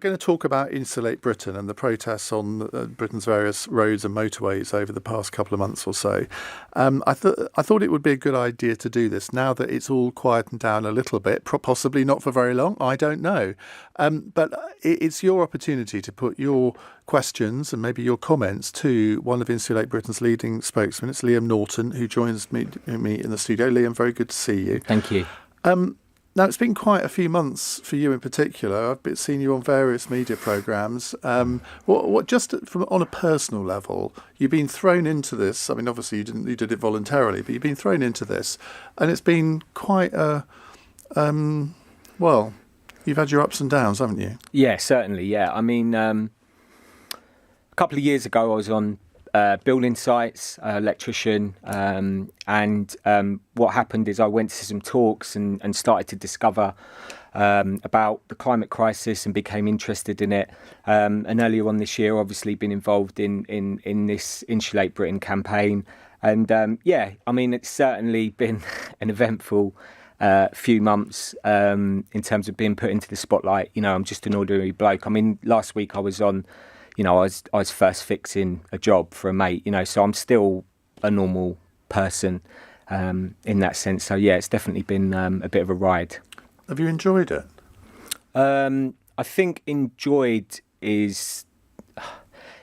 going to talk about Insulate Britain and the protests on Britain's various roads and motorways over the past couple of months or so. I thought it would be a good idea to do this now that it's all quietened down a little bit, possibly not for very long, I don't know. But it's your opportunity to put your questions and maybe your comments to one of Insulate Britain's leading spokesmen. It's Liam Norton, who joins me in the studio. Liam, very good to see you. Thank you. Now, it's been quite a few months for you in particular. I've seen you on various media programmes. What just on a personal level, you've been thrown into this. I mean, obviously you did it voluntarily, but you've been thrown into this, and it's been quite a you've had your ups and downs, haven't you? Yeah, certainly. Yeah, I mean, a couple of years ago, I was on building sites, electrician, and what happened is I went to some talks and started to discover about the climate crisis and became interested in it. And earlier on this year, obviously been involved in this Insulate Britain campaign. And I mean, it's certainly been an eventful few months in terms of being put into the spotlight. You know, I'm just an ordinary bloke. I mean, last week I was on, I was first fixing a job for a mate, so I'm still a normal person in that sense. So, yeah, it's definitely been a bit of a ride. Have you enjoyed it? I think enjoyed is...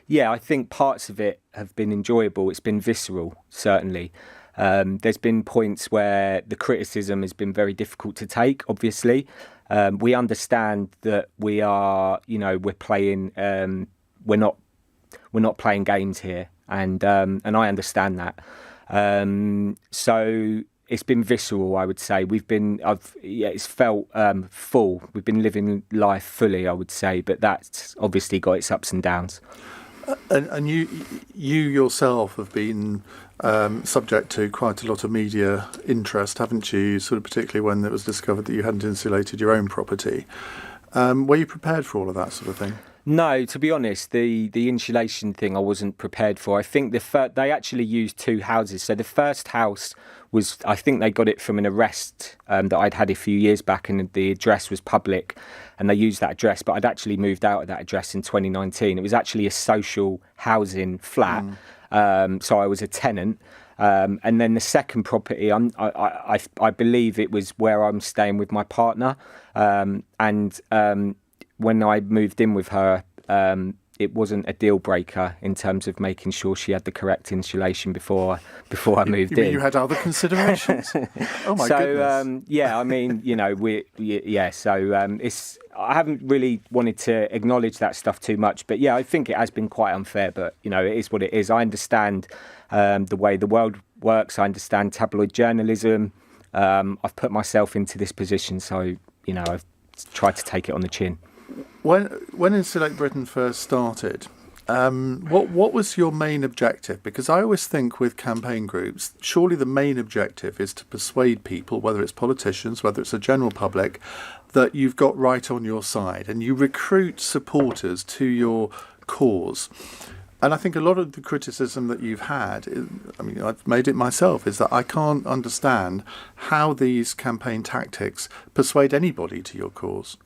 Yeah, I think parts of it have been enjoyable. It's been visceral, certainly. There's been points where the criticism has been very difficult to take, obviously. We understand that we are, we're playing... We're not playing games here, and I understand that. So it's been visceral, I would say. It's felt full. We've been living life fully, I would say, but that's obviously got its ups and downs. And you yourself have been subject to quite a lot of media interest, haven't you? Sort of particularly when it was discovered that you hadn't insulated your own property. Were you prepared for all of that sort of thing? No, to be honest, the insulation thing I wasn't prepared for. I think they actually used two houses. So the first house was, I think they got it from an arrest that I'd had a few years back, and the address was public, and they used that address. But I'd actually moved out of that address in 2019. It was actually a social housing flat, so I was a tenant. And then the second property, I believe it was where I'm staying with my partner, and when I moved in with her, it wasn't a deal breaker in terms of making sure she had the correct insulation before I moved in. You had other considerations? Oh my goodness! Yeah, I mean, it's. I haven't really wanted to acknowledge that stuff too much, but yeah, I think it has been quite unfair. But it is what it is. I understand the way the world works. I understand tabloid journalism. I've put myself into this position, so I've tried to take it on the chin. When Insulate Britain first started, what was your main objective? Because I always think with campaign groups, surely the main objective is to persuade people, whether it's politicians, whether it's the general public, that you've got right on your side, and you recruit supporters to your cause. And I think a lot of the criticism that you've had, I mean, I've made it myself, is that I can't understand how these campaign tactics persuade anybody to your cause.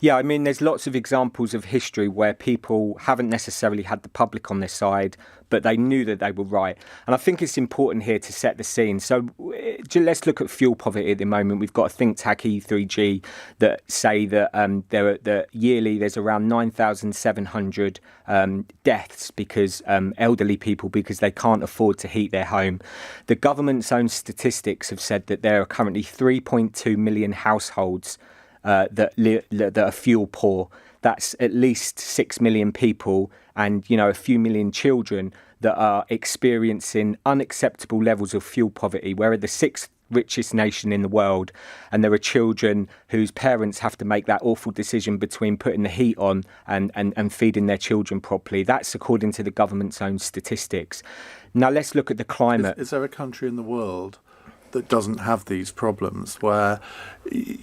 Yeah, I mean, there's lots of examples of history where people haven't necessarily had the public on their side, but they knew that they were right. And I think it's important here to set the scene. So let's look at fuel poverty at the moment. We've got a think tank, E3G, that say that yearly there's around 9,700 deaths because elderly people, because they can't afford to heat their home. The government's own statistics have said that there are currently 3.2 million households that are fuel poor. That's at least 6 million people and, a few million children that are experiencing unacceptable levels of fuel poverty. We're the sixth richest nation in the world, and there are children whose parents have to make that awful decision between putting the heat on and feeding their children properly. That's according to the government's own statistics. Now let's look at the climate. Is there a country in the world that doesn't have these problems where, you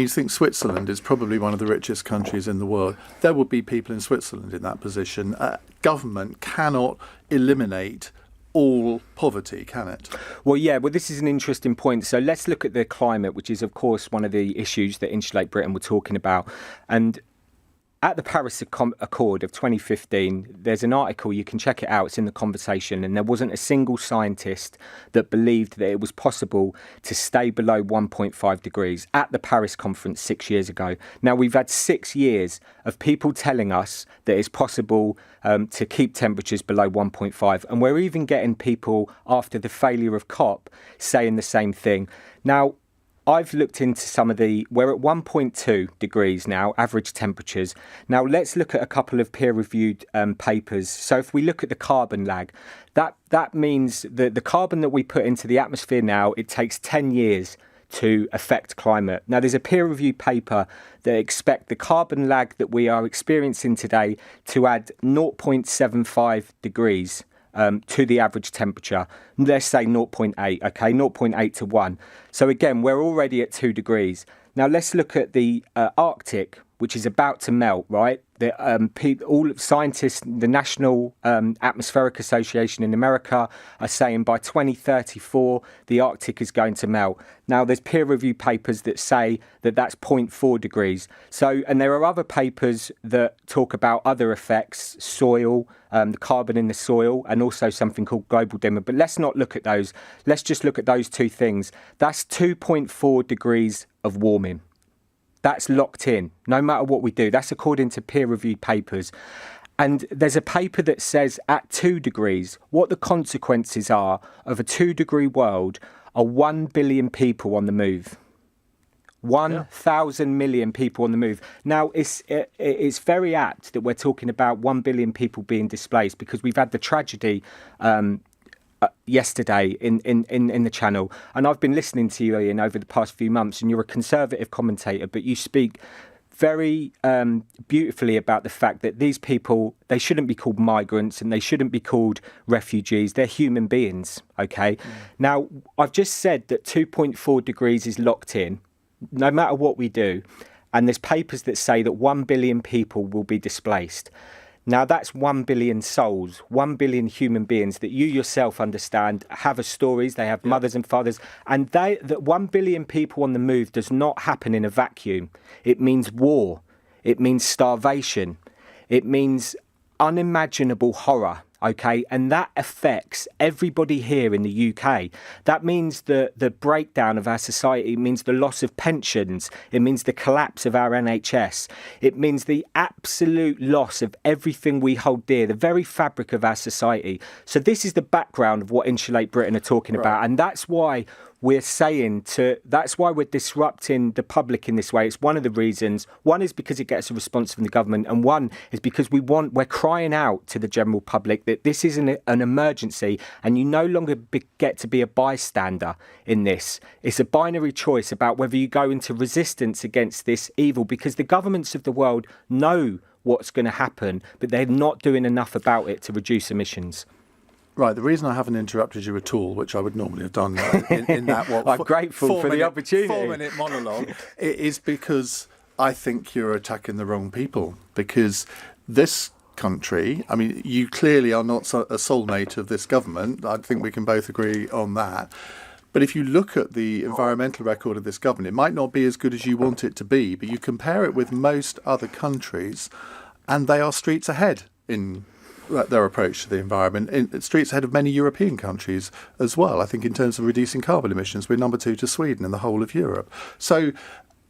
think Switzerland is probably one of the richest countries in the world. There would be people in Switzerland in that position. Government cannot eliminate all poverty, can it? Well, this is an interesting point. So let's look at the climate, which is, of course, one of the issues that Insulate Britain were talking about. And at the Paris Accord of 2015, there's an article, you can check it out, it's in the conversation, and there wasn't a single scientist that believed that it was possible to stay below 1.5 degrees at the Paris conference 6 years ago. Now, we've had 6 years of people telling us that it's possible to keep temperatures below 1.5, and we're even getting people after the failure of COP saying the same thing. Now, I've looked into we're at 1.2 degrees now, average temperatures. Now, let's look at a couple of peer-reviewed papers. So if we look at the carbon lag, that means that the carbon that we put into the atmosphere now, it takes 10 years to affect climate. Now, there's a peer-reviewed paper that expect the carbon lag that we are experiencing today to add 0.75 degrees to the average temperature. Let's say 0.8, okay, 0.8 to 1. So again, we're already at 2 degrees. Now let's look at the Arctic, which is about to melt, right? All scientists, the National Atmospheric Association in America are saying by 2034, the Arctic is going to melt. Now, there's peer-reviewed papers that say that that's 0.4 degrees. So, and there are other papers that talk about other effects, soil, the carbon in the soil, and also something called global dimming. But let's not look at those. Let's just look at those two things. That's 2.4 degrees of warming. That's locked in, no matter what we do. That's according to peer-reviewed papers. And there's a paper that says at 2 degrees, what the consequences are of a 2-degree world are 1 billion people on the move. 1,000 million people on the move. Now, it's very apt that we're talking about 1 billion people being displaced because we've had the tragedy yesterday in the channel, and I've been listening to you, Iain, over the past few months, and you're a conservative commentator, but you speak very beautifully about the fact that these people, they shouldn't be called migrants and they shouldn't be called refugees. They're human beings, okay? Now, I've just said that 2.4 degrees is locked in, no matter what we do, and there's papers that say that 1 billion people will be displaced. Now, that's 1 billion souls, 1 billion human beings that you yourself understand have stories, they have mothers and fathers, and that 1 billion people on the move does not happen in a vacuum. It means war, it means starvation, it means unimaginable horror. Okay, and that affects everybody here in the UK. That means the breakdown of our society. It means the loss of pensions. It means the collapse of our NHS. It means the absolute loss of everything we hold dear, the very fabric of our society. So this is the background of what Insulate Britain are talking about, and that's why that's why we're disrupting the public in this way. It's one of the reasons. One is because it gets a response from the government, and one is because we're crying out to the general public that this is an emergency, and you no longer get to be a bystander in this. It's a binary choice about whether you go into resistance against this evil, because the governments of the world know what's going to happen, but they're not doing enough about it to reduce emissions. Right, the reason I haven't interrupted you at all, which I would normally have done in that I'm grateful for the opportunity. 4-minute monologue, is because I think you're attacking the wrong people. Because this country, I mean, you clearly are not a soulmate of this government. I think we can both agree on that. But if you look at the environmental record of this government, it might not be as good as you want it to be, but you compare it with most other countries, and they are streets ahead in their approach to the environment, streets ahead of many European countries as well. I think in terms of reducing carbon emissions, we're number 2 to Sweden in the whole of Europe. So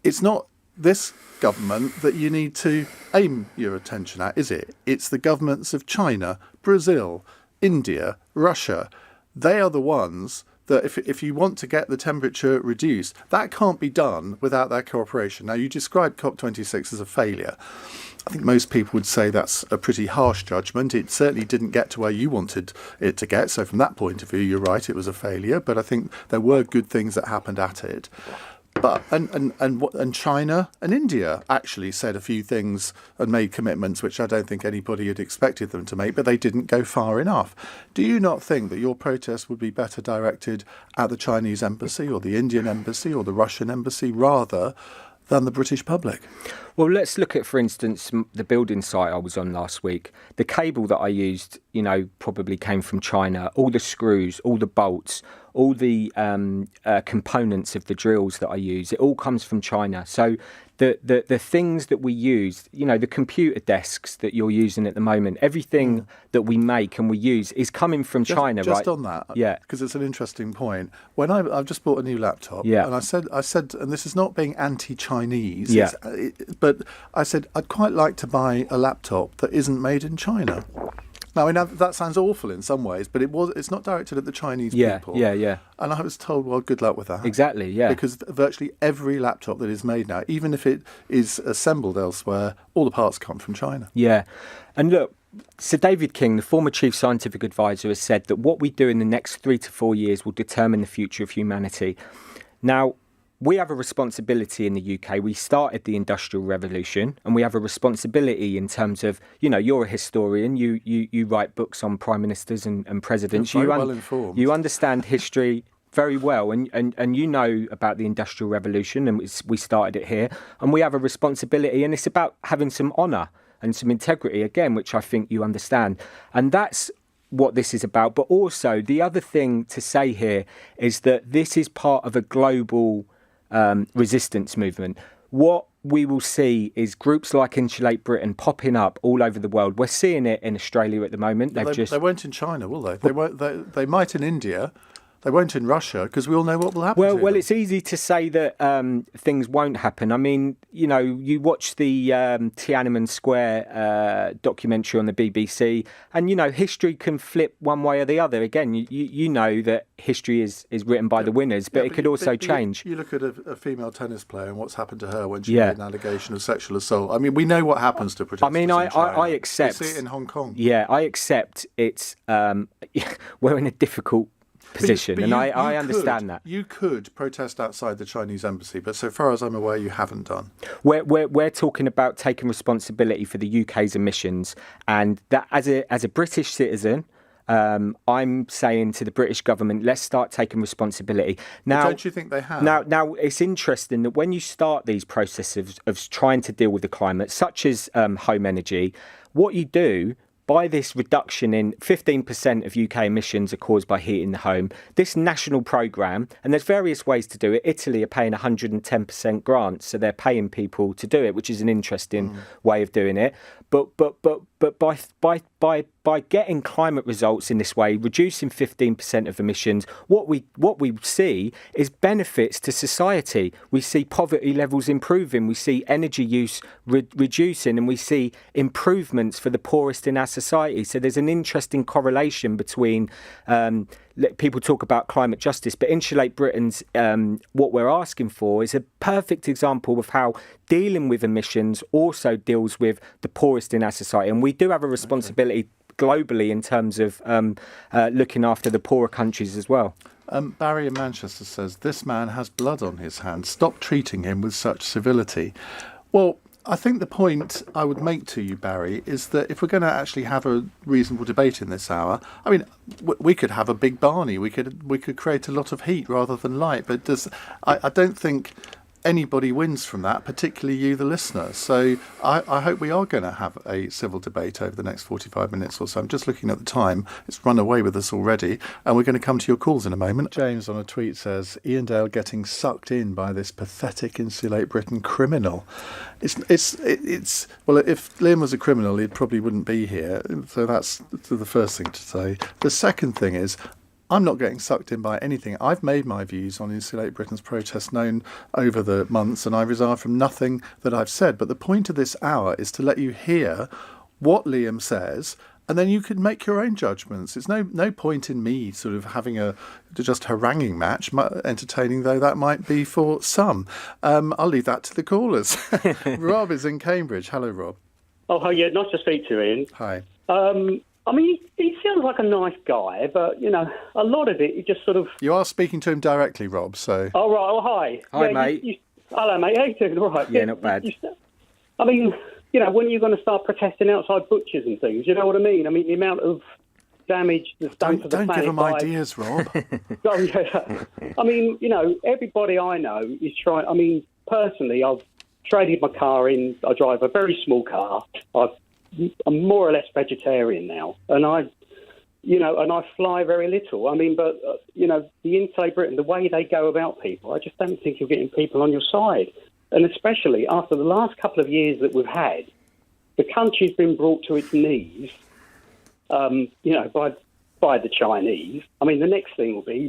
it's not this government that you need to aim your attention at, is it? It's the governments of China, Brazil, India, Russia. They are the ones that if you want to get the temperature reduced, that can't be done without their cooperation. Now, you described COP26 as a failure. I think most people would say that's a pretty harsh judgment. It certainly didn't get to where you wanted it to get. So from that point of view, you're right, it was a failure. But I think there were good things that happened at it. But and China and India actually said a few things and made commitments which I don't think anybody had expected them to make, but they didn't go far enough. Do you not think that your protest would be better directed at the Chinese embassy or the Indian embassy or the Russian embassy rather than the British public? Well, let's look at, for instance, the building site I was on last week. The cable that I used probably came from China. All the screws, all the bolts, all the components of the drills that I use, it all comes from China. So the things that we use, the computer desks that you're using at the moment, everything that we make and we use is coming from China, right? Just on that, yeah, because it's an interesting point. When I've just bought a new laptop, yeah, and I said, and this is not being anti-Chinese, yeah, but I said I'd quite like to buy a laptop that isn't made in China. Now, I know that sounds awful in some ways, but it's not directed at the Chinese people. Yeah. And I was told, well, good luck with that. Exactly, yeah. Because virtually every laptop that is made now, even if it is assembled elsewhere, all the parts come from China. Yeah. And look, Sir David King, the former chief scientific advisor, has said that what we do in the next 3 to 4 years will determine the future of humanity. Now, we have a responsibility in the UK. We started the Industrial Revolution, and we have a responsibility in terms of, you're a historian. You write books on prime ministers and presidents. You're very well informed. You understand history very well, and you know about the Industrial Revolution, and we started it here. And we have a responsibility, and it's about having some honour and some integrity, again, which I think you understand. And that's what this is about. But also, the other thing to say here is that this is part of a global resistance movement. What we will see is groups like Insulate Britain popping up all over the world. We're seeing it in Australia at the moment. They won't in China, will they? They might in India. They won't in Russia, because we all know what will happen. Well, it's easy to say that things won't happen. I mean, you watch the Tiananmen Square documentary on the BBC, and history can flip one way or the other. Again, you know that history is written by the winners, but it could also change. You look at a female tennis player and what's happened to her when she made an allegation of sexual assault. I mean, we know what happens to protesters. I mean, I accept. We see it in Hong Kong. Yeah, I accept it's. We're in a difficult position, but I understand that. You could protest outside the Chinese embassy, but so far as I'm aware, you haven't done. We're talking about taking responsibility for the UK's emissions, and that as a British citizen, I'm saying to the British government, let's start taking responsibility. Now, but don't you think they have? Now, it's interesting that when you start these processes of trying to deal with the climate, such as home energy, what you do by this reduction in 15% of UK emissions are caused by heating the home, this national programme, and there's various ways to do it. Italy are paying 110% grants, so they're paying people to do it, which is an interesting way of doing it. But by getting climate results in this way, reducing 15% of emissions, what we see is benefits to society. We see poverty levels improving, we see energy use reducing, and we see improvements for the poorest in our society. So there's an interesting correlation between people talk about climate justice, but Insulate Britain's what we're asking for is a perfect example of how dealing with emissions also deals with the poorest in our society. And we do have a responsibility globally in terms of looking after the poorer countries as well. Barry in Manchester says, this man has blood on his hands. Stop treating him with such civility. Well, I think the point I would make to you, Barry, is that if we're going to actually have a reasonable debate in this hour, I mean, we could have a big Barney. We could create a lot of heat rather than light. But I don't think anybody wins from that, particularly you, the listener. So I hope we are going to have a civil debate over the next 45 minutes or so. I'm just looking at the time. It's run away with us already. And we're going to come to your calls in a moment. James on a tweet says, Iain Dale getting sucked in by this pathetic Insulate Britain criminal. Well, if Liam was a criminal, he probably wouldn't be here. So that's the first thing to say. The second thing is, I'm not getting sucked in by anything. I've made my views on Insulate Britain's protest known over the months, and I resile from nothing that I've said. But the point of this hour is to let you hear what Liam says, and then you can make your own judgments. It's no point in me sort of having a just haranguing match, entertaining though that might be for some. I'll leave that to the callers. Rob is in Cambridge. Hello, Rob. Oh, hi, yeah, nice to speak to you, Iain. Hi. I mean, he sounds like a nice guy, but, a lot of it, he just sort of... You are speaking to him directly, Rob, so... Oh, right. Oh, hi. Hi, mate. Hello, mate. How you doing? All right. Yeah, not bad. I mean, when are you going to start protesting outside butchers and things? You know what I mean? I mean, the amount of damage that's done to the planet... Don't give him ideas, Rob. Oh, yeah. I mean, everybody I know is trying... I mean, personally, I've traded my car in. I drive a very small car. I'm more or less vegetarian now, and I and I fly very little. I mean, but, the Insulate Britain, the way they go about people, I just don't think you're getting people on your side. And especially after the last couple of years that we've had, the country's been brought to its knees, by the Chinese. I mean, the next thing will be,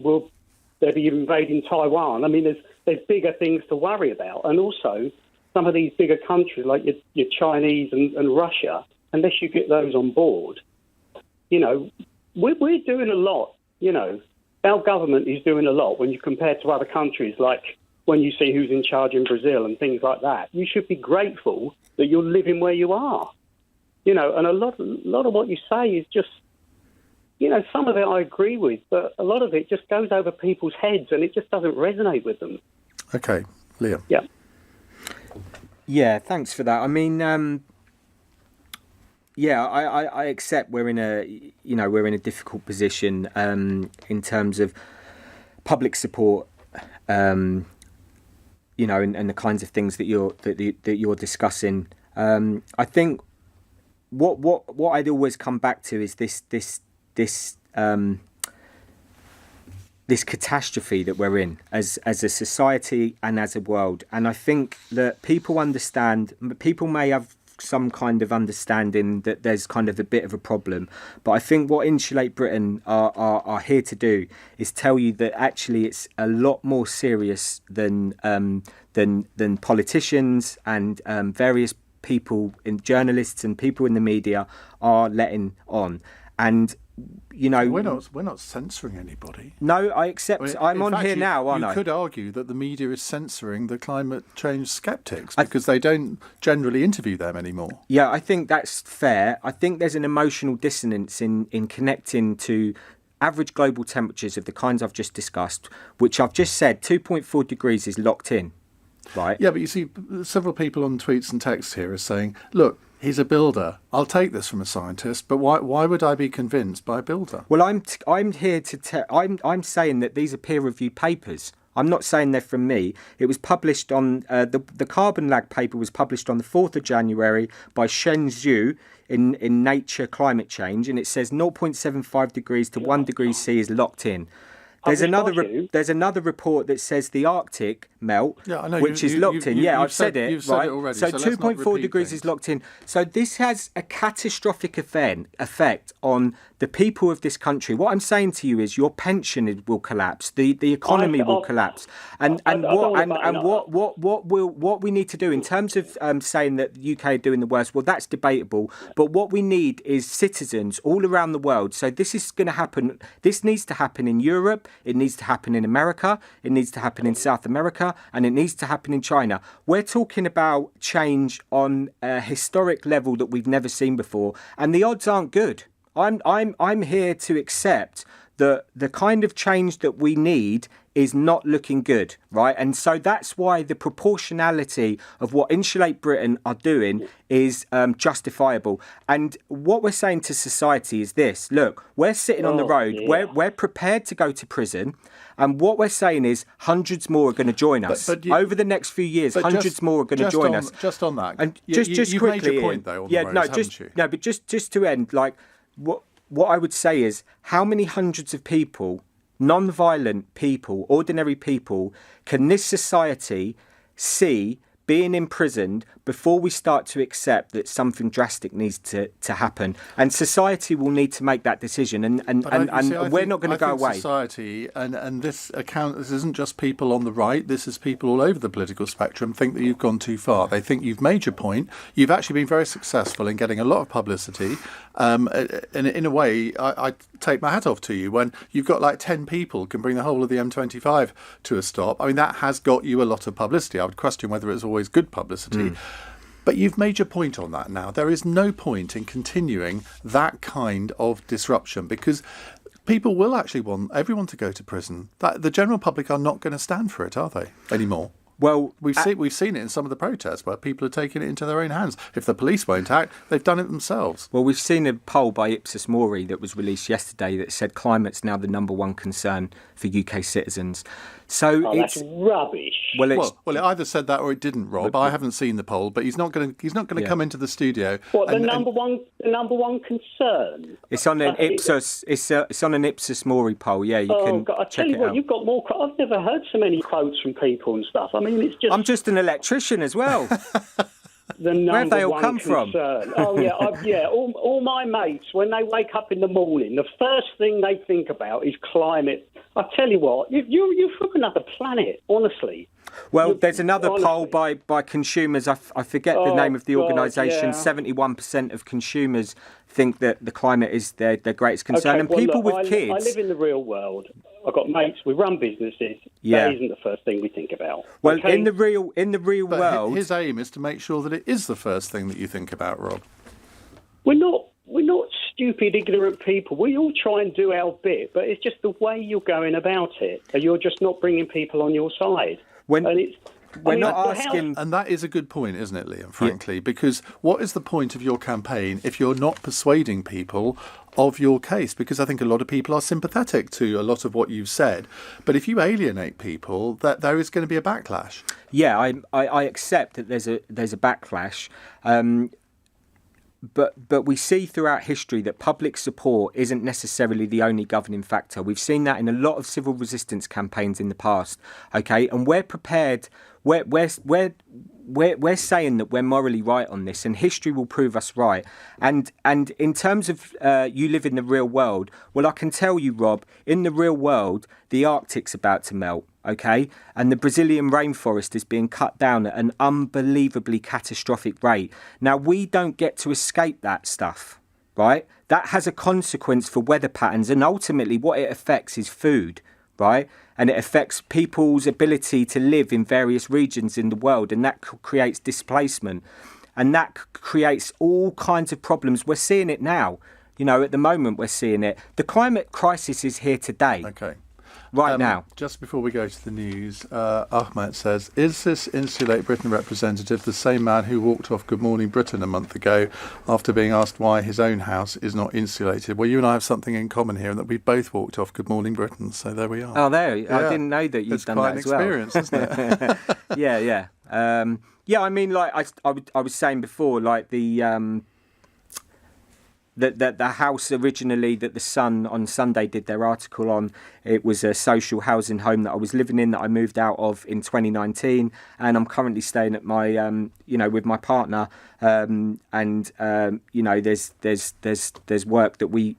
they'll be invading Taiwan. I mean, there's bigger things to worry about. And also, some of these bigger countries, like your Chinese and Russia, unless you get those on board, we're doing a lot. Our government is doing a lot when you compare to other countries, like when you see who's in charge in Brazil and things like that. You should be grateful that you're living where you are. And a lot of what you say is just, some of it I agree with, but a lot of it just goes over people's heads and it just doesn't resonate with them. Okay, Liam. Yeah. Yeah, thanks for that. I mean, I accept we're in a difficult position in terms of public support, and the kinds of things that you're discussing. I think what I'd always come back to is this catastrophe that we're in as a society and as a world. And I think that people may have some kind of understanding that there's kind of a bit of a problem. But I think what Insulate Britain are here to do is tell you that actually it's a lot more serious than politicians and various people, journalists and people in the media are letting on. And we're not censoring anybody. No, I accept. I'm on here now, aren't I? You could argue that the media is censoring the climate change skeptics because they don't generally interview them anymore. Yeah, I think that's fair. I think there's an emotional dissonance in connecting to average global temperatures of the kinds I've just discussed, which I've just said 2.4 degrees is locked in, right? Yeah, but you see, several people on tweets and texts here are saying, look, he's a builder. I'll take this from a scientist, but why would I be convinced by a builder? Well, I'm here to I'm saying that these are peer-reviewed papers. I'm not saying they're from me. It was published on the carbon lag paper was published on the 4th of January by Shen Zhu in Nature Climate Change, and it says 0.75 degrees to 1 degree C is locked in. There's another report that says the Arctic melt, which is locked in. I've said it. You've said it already. So 2.4 degrees is locked in. So this has a catastrophic effect on the people of this country. What I'm saying to you is your pension will collapse. The economy will collapse. And what we need to do in terms of saying that the UK are doing the worst, well, that's debatable. But what we need is citizens all around the world. So this is going to happen. This needs to happen in Europe. It needs to happen in America. It needs to happen in South America. And it needs to happen in China. We're talking about change on a historic level that we've never seen before. And the odds aren't good. I'm here to accept that the kind of change that we need is not looking good, right? And so that's why the proportionality of what Insulate Britain are doing is justifiable. And what we're saying to society is this: look, we're sitting on the road, we're prepared to go to prison, and what we're saying is hundreds more are going to join us. Over the next few years, hundreds more are going to join us. Just on that. And just you've quickly, made your point, though, on the roads, haven't you? No, but just to end, like, what I would say is how many hundreds of people, non-violent people, ordinary people, can this society see being imprisoned before we start to accept that something drastic needs to happen? And society will need to make that decision, and we're not going to go away. Society and this isn't just people on the right. This is people all over the political spectrum think that you've gone too far. They think you've made your point. You've actually been very successful in getting a lot of publicity. And in a way, I take my hat off to you when you've got like 10 people can bring the whole of the M25 to a stop. I mean, that has got you a lot of publicity. I would question whether it's always good publicity. But you've made your point on that now. There is no point in continuing that kind of disruption because people will actually want everyone to go to prison. The general public are not going to stand for it, are they, anymore? Well, we've seen it in some of the protests where people are taking it into their own hands. If the police won't act, they've done it themselves. Well, we've seen a poll by Ipsos Mori that was released yesterday that said climate's now the number one concern for UK citizens. So that's rubbish. Well, it either said that or it didn't, Rob. I haven't seen the poll, but he's not going to come into the studio. What the number one concern? It's on an Ipsos. It's on an Ipsos Mori poll. Yeah, you can. God, I check tell you it what, out. you've got more. I've never heard so many quotes from people and stuff. I mean, it's just. I'm just an electrician as well. The number Where have they all one come concern. from? Oh yeah, all my mates, when they wake up in the morning, the first thing they think about is climate. I tell you what, you're from another planet, honestly. Well, there's another poll by consumers. I forget the name of the organisation. 71% of consumers think that the climate is their greatest concern. And people with kids. I live in the real world. I've got mates. We run businesses. Yeah. That isn't the first thing we think about. Well, okay? in the real But world, his aim is to make sure that it is the first thing that you think about, Rob. We're not stupid, ignorant people. We all try and do our bit, but it's just the way you're going about it. You're just not bringing people on your side. We're not asking. And that is a good point, isn't it, Liam, frankly? Because what is the point of your campaign if you're not persuading people of your case? Because I think a lot of people are sympathetic to a lot of what you've said. But if you alienate people, that there is going to be a backlash. Yeah, I accept that there's a backlash. But we see throughout history that public support isn't necessarily the only governing factor. We've seen that in a lot of civil resistance campaigns in the past. Okay, and we're prepared. We're saying that we're morally right on this, and history will prove us right. And in terms of you live in the real world, well, I can tell you, Rob, in the real world, the Arctic's about to melt. Okay, and the Brazilian rainforest is being cut down at an unbelievably catastrophic rate. Now, we don't get to escape that stuff, right? That has a consequence for weather patterns, and ultimately what it affects is food, right? And it affects people's ability to live in various regions in the world, and that creates displacement, and that creates all kinds of problems. We're seeing it now. You know, at the moment we're seeing it. The climate crisis is here today. Okay. Right now. Just before we go to the news, Ahmed says, is this Insulate Britain representative the same man who walked off Good Morning Britain a month ago after being asked why his own house is not insulated? Well, you and I have something in common here in that we both walked off Good Morning Britain, so there we are. Oh, there. Yeah. I didn't know that you'd done that as well. It's quite an experience, isn't it? Yeah. Yeah, I mean, like I was saying before, like the house originally that the Sun on Sunday did their article on, it was a social housing home that I was living in that I moved out of in 2019, and I'm currently staying at my with my partner, there's work that we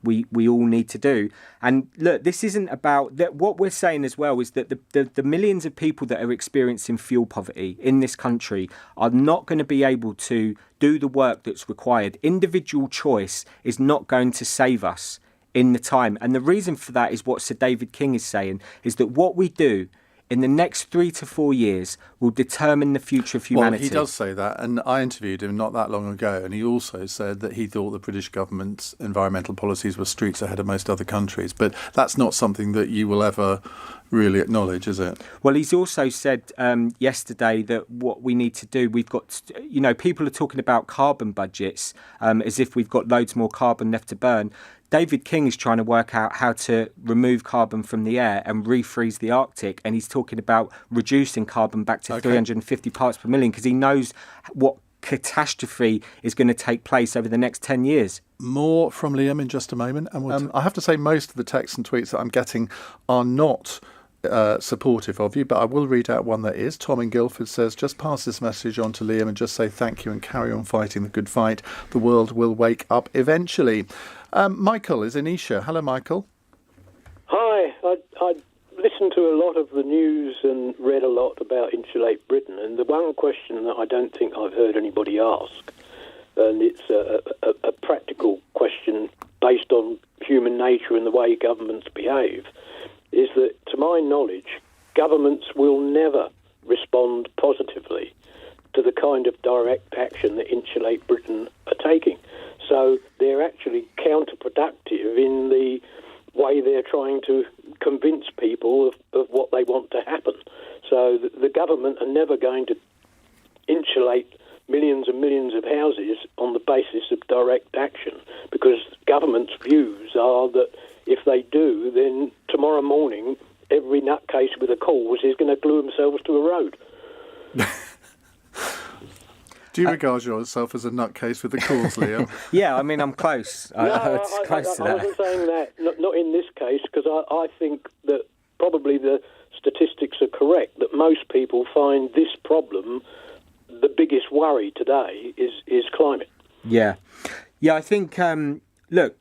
all need to do. And look, this isn't about that. What we're saying as well is that the millions of people that are experiencing fuel poverty in this country are not going to be able to do the work that's required. Individual choice is not going to save us in the time. And the reason for that is what Sir David King is saying, is that what we do in the next 3 to 4 years will determine the future of humanity. Well, he does say that, and I interviewed him not that long ago, and he also said that he thought the British government's environmental policies were streets ahead of most other countries. But that's not something that you will ever really acknowledge, is it? Well, he's also said yesterday that what we need to do, we've got, people are talking about carbon budgets as if we've got loads more carbon left to burn. David King is trying to work out how to remove carbon from the air and refreeze the Arctic, and he's talking about reducing carbon back to 350 parts per million because he knows what catastrophe is going to take place over the next 10 years. More from Liam in just a moment. And I have to say most of the texts and tweets that I'm getting are not supportive of you, but I will read out one that is. Tom in Guildford says, just pass this message on to Liam and just say thank you and carry on fighting the good fight. The world will wake up eventually. Michael is in Esher. Hello, Michael. Hi. I listened to a lot of the news and read a lot about Insulate Britain, and the one question that I don't think I've heard anybody ask, and it's a practical question based on human nature and the way governments behave, is that, to my knowledge, governments will never respond positively to the kind of direct action that Insulate Britain are taking. So they're actually counterproductive in the way they're trying to convince people of what they want to happen. So the government are never going to insulate millions and millions of houses on the basis of direct action, because government's views are that if they do, then tomorrow morning every nut nutcase with a cause is going to glue themselves to a road. Do you regard yourself as a nutcase with the cause, Liam? Yeah, I mean, I'm close. I Close to that. wasn't saying that, not in this case, because I think that probably the statistics are correct, that most people find this problem, the biggest worry today is climate. Yeah. I think, look,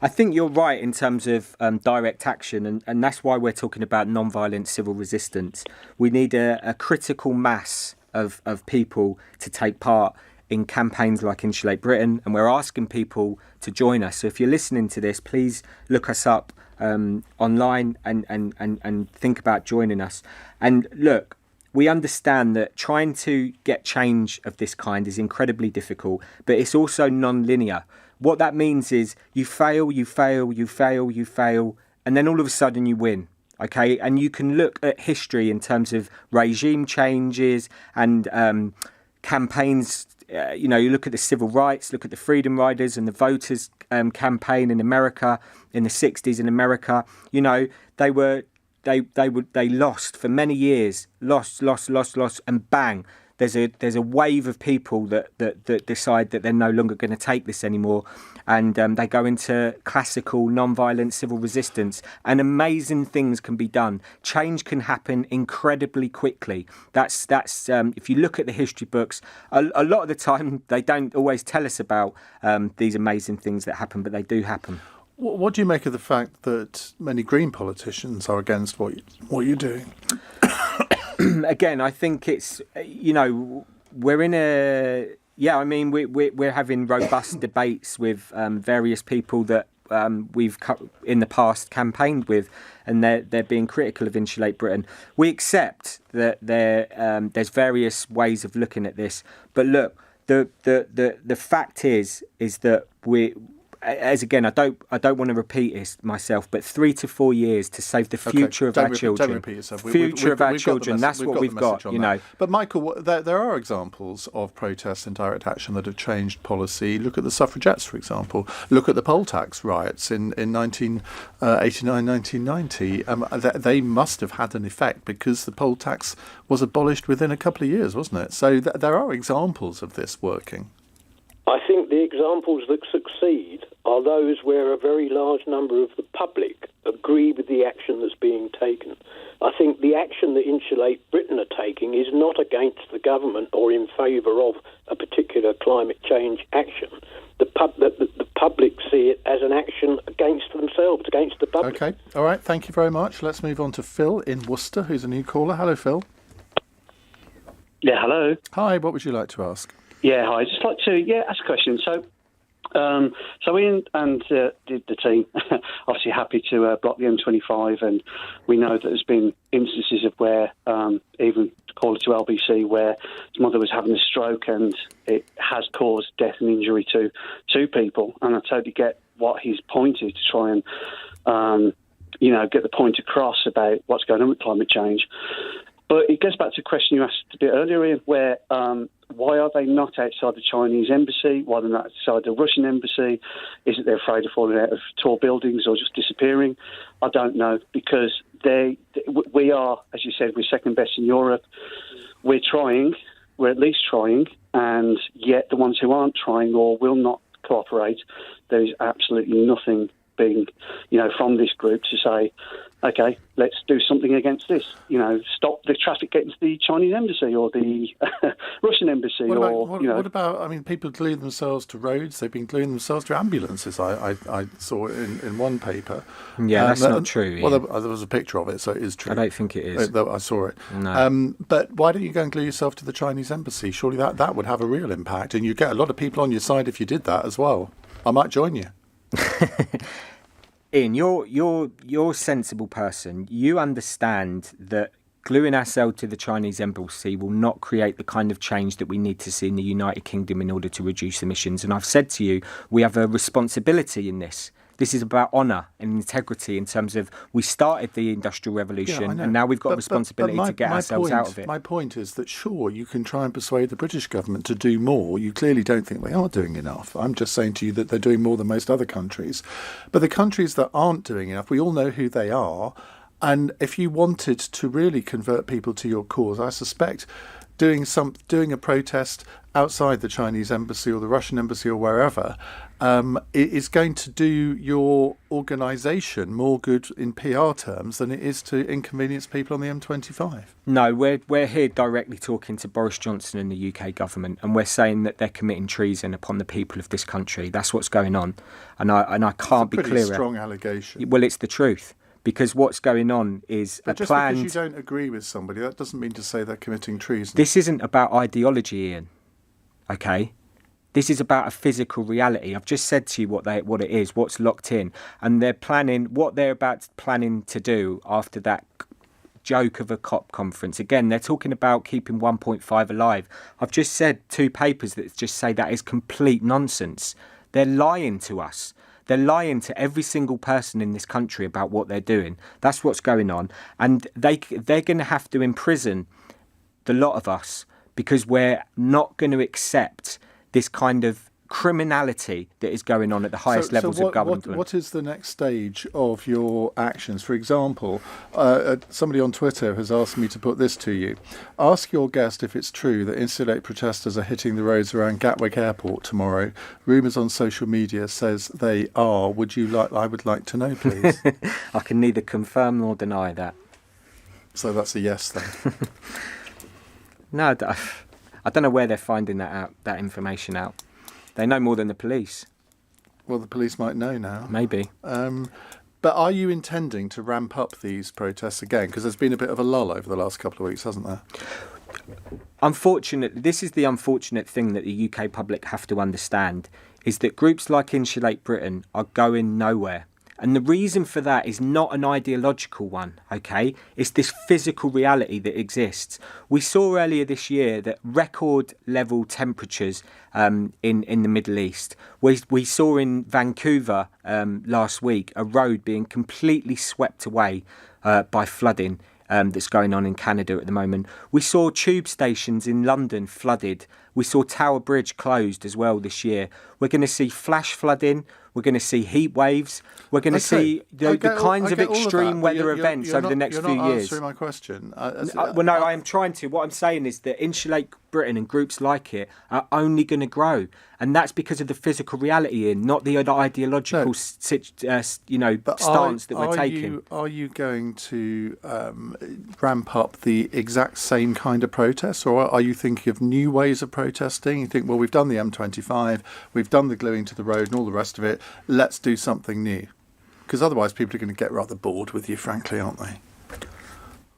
I think you're right in terms of direct action, and that's why we're talking about non-violent civil resistance. We need a critical mass of people to take part in campaigns like Insulate Britain, and we're asking people to join us. So if you're listening to this, please look us up online and think about joining us. And look, we understand that trying to get change of this kind is incredibly difficult, but it's also non-linear. What that means is you fail, and then all of a sudden you win. Okay, and you can look at history in terms of regime changes and campaigns. You look at the civil rights, look at the Freedom Riders and the Voters campaign in America in the 60s in America. They lost for many years, lost, and bang, there's a wave of people that decide that they're no longer going to take this anymore, and they go into classical non-violent civil resistance, and amazing things can be done. Change can happen incredibly quickly. That's if you look at the history books, a lot of the time they don't always tell us about these amazing things that happen, but they do happen. What do you make of the fact that many Green politicians are against what you're doing? Again, I think it's, we're in a... Yeah, I mean, we're having robust debates with various people that we've in the past campaigned with, and they're being critical of Insulate Britain. We accept that there's various ways of looking at this, but look, the fact is that as again, I don't want to repeat it myself, but 3 to 4 years to save the future of our children. Don't repeat yourself. Future of our children. That's what we've got. But Michael, there are examples of protests and direct action that have changed policy. Look at the suffragettes, for example. Look at the poll tax riots in 1989, 1990. They must have had an effect because the poll tax was abolished within a couple of years, wasn't it? So there are examples of this working. I think the examples that succeed are those where a very large number of the public agree with the action that's being taken. I think the action that Insulate Britain are taking is not against the government or in favour of a particular climate change action. The public see it as an action against themselves, against the public. OK, all right, thank you very much. Let's move on to Phil in Worcester, who's a new caller. Hello, Phil. Yeah, hello. Hi, what would you like to ask? Yeah, hi. I'd just like to ask a question. So Iain and the team obviously happy to block the M25, and we know that there's been instances of where even caller to LBC where his mother was having a stroke and it has caused death and injury to people. And I totally get what his point is to try and get the point across about what's going on with climate change. But it goes back to a question you asked a bit earlier, Iain, where why are they not outside the Chinese embassy? Why are they not outside the Russian embassy? Is it they're afraid of falling out of tall buildings or just disappearing? I don't know, because we are, as you said, we're second best in Europe. We're at least trying, and yet the ones who aren't trying or will not cooperate, there is absolutely nothing being, from this group to say, OK, let's do something against this. Stop the traffic getting to the Chinese embassy or the Russian embassy. What about, people glue themselves to roads. They've been gluing themselves to ambulances. I saw in one paper. Yeah, that's not true. Well, there was a picture of it, so it is true. I don't think it is. I saw it. No. But why don't you go and glue yourself to the Chinese embassy? Surely that would have a real impact, and you'd get a lot of people on your side if you did that as well. I might join you. Iain, you're a sensible person. You understand that gluing ourselves to the Chinese embassy will not create the kind of change that we need to see in the United Kingdom in order to reduce emissions. And I've said to you, we have a responsibility in this. This is about honour and integrity in terms of we started the Industrial Revolution and now we've got a responsibility to get ourselves out of it. My point is that, sure, you can try and persuade the British government to do more. You clearly don't think they are doing enough. I'm just saying to you that they're doing more than most other countries. But the countries that aren't doing enough, we all know who they are. And if you wanted to really convert people to your cause, I suspect doing a protest outside the Chinese embassy or the Russian embassy or wherever it is going to do your organisation more good in PR terms than it is to inconvenience people on the M25. No, we're here directly talking to Boris Johnson and the UK government, and we're saying that they're committing treason upon the people of this country. That's what's going on, and I can't be clearer. Pretty strong allegation. Well, it's the truth. Because what's going on is but just because you don't agree with somebody, that doesn't mean to say they're committing treason. This isn't about ideology, Ian. Okay? This is about a physical reality. I've just said to you what it is, what's locked in. And they're planning, what they're planning to do after that joke of a COP conference. Again, they're talking about keeping 1.5 alive. I've just said 2 papers that just say that is complete nonsense. They're lying to us. They're lying to every single person in this country about what they're doing. That's what's going on. And they're going to have to imprison the lot of us because we're not going to accept this kind of criminality that is going on at the highest levels of government. What is the next stage of your actions? For example, somebody on Twitter has asked me to put this to you. Ask your guest if it's true that Insulate protesters are hitting the roads around Gatwick Airport tomorrow. Rumours on social media says they are. I would like to know, please. I can neither confirm nor deny that. So that's a yes then. No, I don't know where they're finding that information out. They know more than the police. Well, the police might know now. Maybe. But are you intending to ramp up these protests again? Because there's been a bit of a lull over the last couple of weeks, hasn't there? Unfortunately, this is the unfortunate thing that the UK public have to understand, is that groups like Insulate Britain are going nowhere. And the reason for that is not an ideological one, okay? It's this physical reality that exists. We saw earlier this year that record level temperatures in the Middle East. We saw in Vancouver last week a road being completely swept away by flooding that's going on in Canada at the moment. We saw tube stations in London flooded. We saw Tower Bridge closed as well this year. We're going to see flash flooding. We're going to see heat waves. We're going to see the kinds of extreme weather events over the next few years. You're not answering my question. Well, no, I am trying to. What I'm saying is that Insulate Britain and groups like it are only going to grow. And that's because of the physical reality not the ideological stance that we're taking. Are you going to ramp up the exact same kind of protests, or are you thinking of new ways of protesting? You think, well, we've done the M25, we've done the gluing to the road and all the rest of it, let's do something new? Because otherwise people are going to get rather bored with you, frankly, aren't they?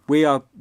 We are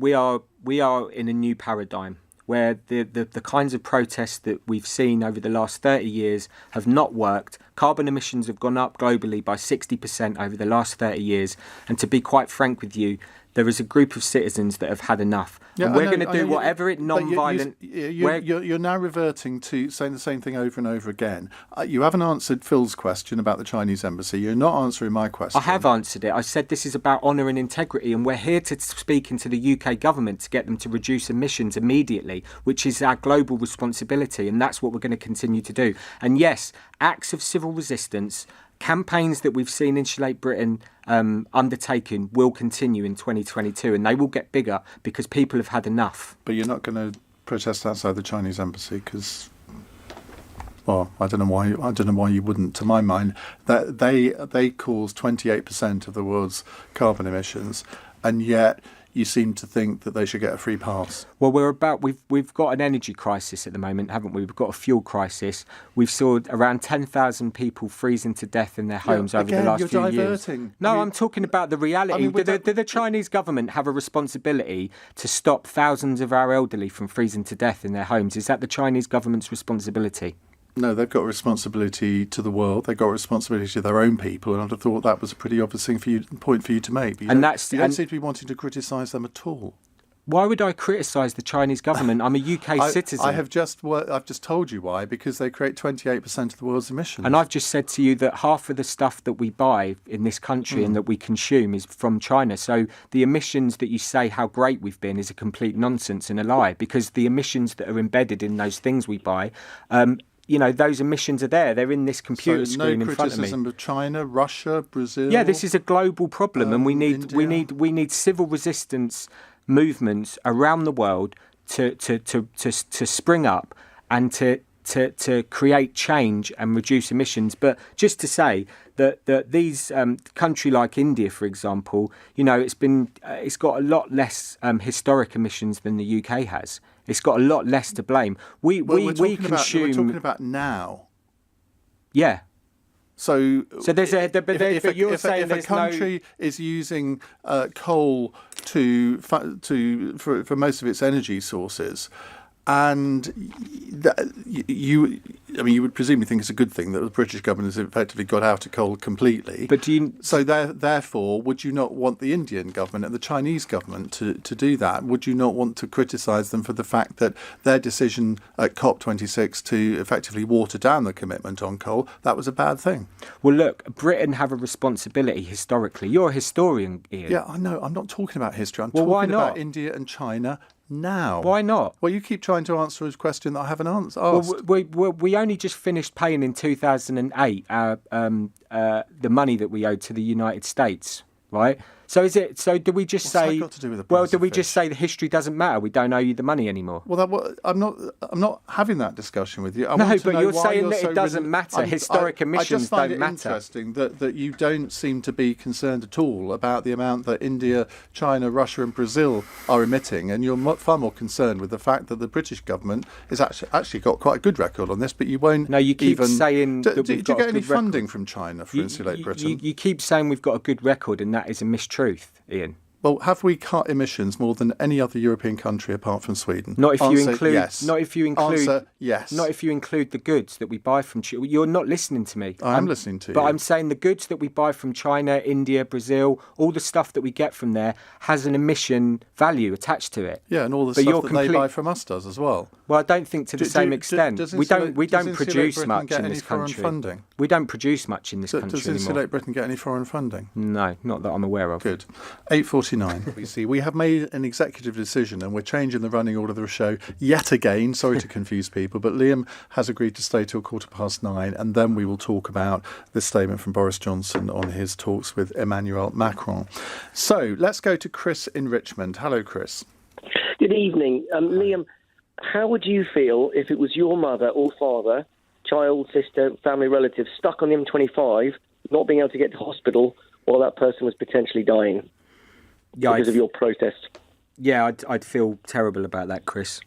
in a new paradigm where the kinds of protests that we've seen over the last 30 years have not worked. Carbon emissions have gone up globally by 60% over the last 30 years. And to be quite frank with you, there is a group of citizens that have had enough. Yeah, and we're going to do whatever non-violent... You're now reverting to saying the same thing over and over again. You haven't answered Phil's question about the Chinese embassy. You're not answering my question. I have answered it. I said this is about honour and integrity, and we're here to speak into the UK government to get them to reduce emissions immediately, which is our global responsibility, and that's what we're going to continue to do. And yes, acts of civil resistance, campaigns that we've seen Insulate Britain undertaking will continue in 2022, and they will get bigger because people have had enough. But you're not going to protest outside the Chinese embassy because, well, I don't know why you wouldn't. To my mind, that they cause 28% of the world's carbon emissions, and yet you seem to think that they should get a free pass. Well, we've got an energy crisis at the moment, haven't we? We've got a fuel crisis. We've saw around 10,000 people freezing to death in their homes over the last few years. No, I'm talking about the reality. Did the Chinese government have a responsibility to stop thousands of our elderly from freezing to death in their homes? Is that the Chinese government's responsibility? No, they've got a responsibility to the world. They've got a responsibility to their own people, and I'd have thought that was a pretty obvious point for you to make. But you don't seem to be wanting to criticise them at all. Why would I criticise the Chinese government? I'm a UK citizen. I've just told you why, because they create 28% of the world's emissions. And I've just said to you that half of the stuff that we buy in this country and that we consume is from China. So the emissions that you say how great we've been is a complete nonsense and a lie, because the emissions that are embedded in those things we buy those emissions are there. They're in this computer screen in front of me. No criticism of China, Russia, Brazil. Yeah, this is a global problem, and we need civil resistance movements around the world to spring up and to create change and reduce emissions. But just to say that these country like India, for example, it's got a lot less historic emissions than the UK has. It's got a lot less to blame. We consume. We're talking about now. Yeah. So there's if a country is using coal for most of its energy sources, and you would presumably think it's a good thing that the British government has effectively got out of coal completely. But therefore, would you not want the Indian government and the Chinese government to do that? Would you not want to criticise them for the fact that their decision at COP26 to effectively water down the commitment on coal, that was a bad thing? Well, look, Britain have a responsibility historically. You're a historian, Iain. Yeah, I know. I'm not talking about history. I'm why talking not? about India and China now. Why not? Well, you keep trying to answer a question that I haven't asked. Well, we only just finished paying in 2008 the money that we owed to the United States, right? So do we just What's say? that got to do with the price do of we fish? just say the history doesn't matter? We don't owe you the money anymore. Well, I'm not having that discussion with you. But you're saying that it doesn't matter. Historic emissions don't matter. I just find it interesting that you don't seem to be concerned at all about the amount that India, China, Russia, and Brazil are emitting, and you're far more concerned with the fact that the British government is actually got quite a good record on this. But you won't. No, you keep even saying. Do you get any funding from China for Insulate Britain? You keep saying we've got a good record, and that is a mistruth, Iain. Well, have we cut emissions more than any other European country apart from Sweden? Not if you Answer, include. yes. Not if you include. Answer, yes. Not if you include the goods that we buy from China. You're not listening to me. I'm listening to you. But I'm saying the goods that we buy from China, India, Brazil, all the stuff that we get from there has an emission value attached to it. Yeah, and all the stuff that they buy from us does as well. Well, I don't think to the same extent. We don't produce much in this country. Funding? We don't produce much in this country Does anymore. Insulate Britain get any foreign funding? No, not that I'm aware of. Good. 8:49. We see we have made an executive decision and we're changing the running order of the show yet again. Sorry to confuse people, but Liam has agreed to stay till 9:15, and then we will talk about this statement from Boris Johnson on his talks with Emmanuel Macron. So let's go to Chris in Richmond. Hello, Chris. Good evening. Liam, how would you feel if it was your mother or father, child, sister, family relative, stuck on the M25, not being able to get to hospital while that person was potentially dying because of your protest? Yeah, I'd feel terrible about that, Chris.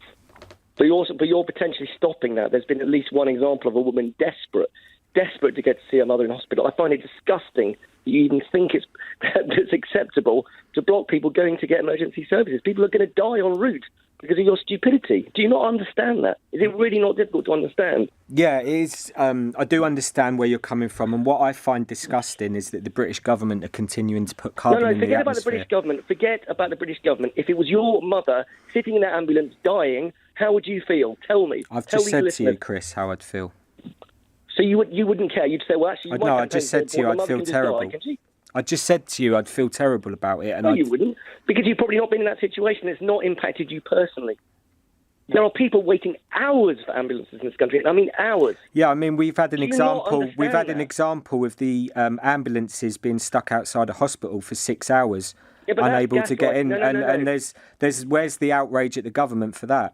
But you're potentially stopping that. There's been at least one example of a woman desperate to get to see her mother in hospital. I find it disgusting that you even think it's acceptable to block people going to get emergency services. People are going to die en route because of your stupidity. Do you not understand that? Is it really not difficult to understand? Yeah, it is. I do understand where you're coming from, and what I find disgusting is that the British government are continuing to put carbon in the atmosphere. Forget about the British government. Forget about the British government. If it was your mother sitting in that ambulance dying, how would you feel? Tell me. I've just said to you, Chris, how I'd feel. So you wouldn't care? You'd say, well, actually... No, I just said to you I'd feel terrible. I just said to you I'd feel terrible about it. No, you wouldn't, because you've probably not been in that situation. It's not impacted you personally. There are people waiting hours for ambulances in this country. I mean, hours. Yeah, I mean, we've had an example. We've had that? an example of the ambulances being stuck outside a hospital for 6 hours, unable to get in. No. And there's where's the outrage at the government for that?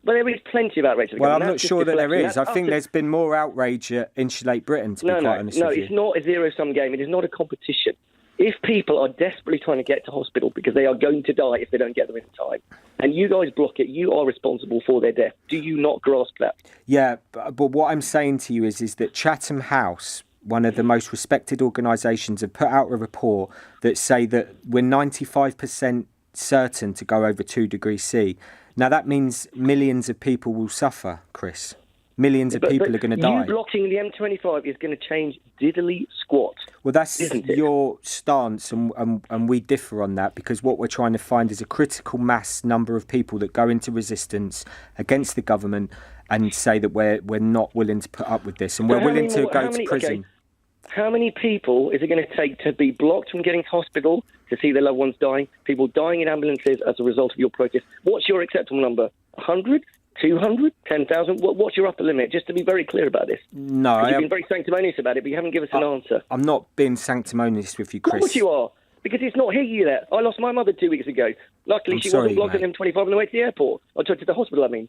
Well, there is plenty of outrage. Well, I'm not sure that there is. I think there's been more outrage at Insulate Britain, to be quite honest with you. No, it's not a zero-sum game. It is not a competition. If people are desperately trying to get to hospital because they are going to die if they don't get there in time, and you guys block it, you are responsible for their death. Do you not grasp that? Yeah, but what I'm saying to you is that Chatham House, one of the most respected organisations, have put out a report that say that we're 95% certain to go over 2 degrees C. Now, that means millions of people will suffer, Chris. Millions of people are going to die. You blocking the M25 is going to change diddly squat. Well, that's your stance, and we differ on that, because what we're trying to find is a critical mass number of people that go into resistance against the government and say that we're not willing to put up with this, and we're willing to go to prison. Okay. How many people is it going to take to be blocked from getting to hospital, to see their loved ones dying, people dying in ambulances as a result of your protest? What's your acceptable number? 100? 200, 10,000? What's your upper limit? Just to be very clear about this. No, you've been very sanctimonious about it, but you haven't given us an answer. I'm not being sanctimonious with you, Chris. Of course you are, because it's not hit you there. I lost my mother 2 weeks ago. Luckily, she wasn't blocked on M25 on the way to the airport. I took her to the hospital, I mean.